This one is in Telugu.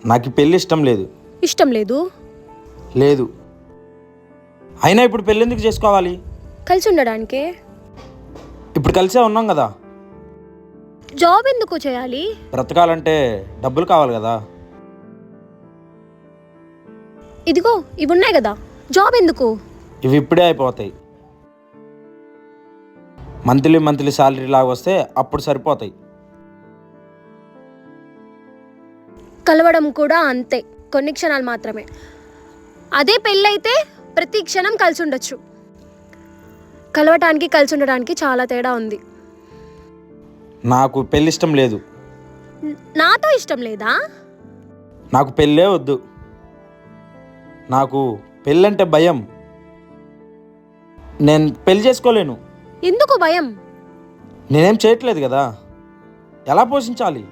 నాకు ఈ పెళ్ళి ఇష్టం లేదు. ఇష్టం లేదు? లేదు. అయినా ఇప్పుడు పెళ్ళి ఎందుకు చేసుకోవాలి? కలిసి ఉండడానికే. ఇప్పుడు కలిసే ఉన్నాం కదా. జాబ్ ఎందుకు చేయాలి? బ్రతకాలంటే డబ్బులు కావాలి కదా. ఇదిగో ఇవి ఉన్నాయి కదా, జాబ్ ఎందుకు? ఇవి ఇప్పుడే అయిపోతాయి. మంత్లీ శాలరీ లాగా వస్తే అప్పుడు సరిపోతాయి. కలవడం కూడా అంతే, కొన్ని క్షణాలు మాత్రమే. అదే పెళ్ళైతే ప్రతి క్షణం కలిసి ఉండొచ్చు. కలవటానికి కలిసి ఉండడానికి చాలా తేడా ఉంది. నాకు పెళ్ళి ఇష్టం లేదు. నాతో ఇష్టం లేదా? నాకు పెళ్ళే వద్దు. నాకు పెళ్ళంటే భయం. నేను పెళ్లి చేసుకోలేను. ఎందుకు భయం? నేనేం చేయట్లేదు కదా, ఎలా పోషించాలి?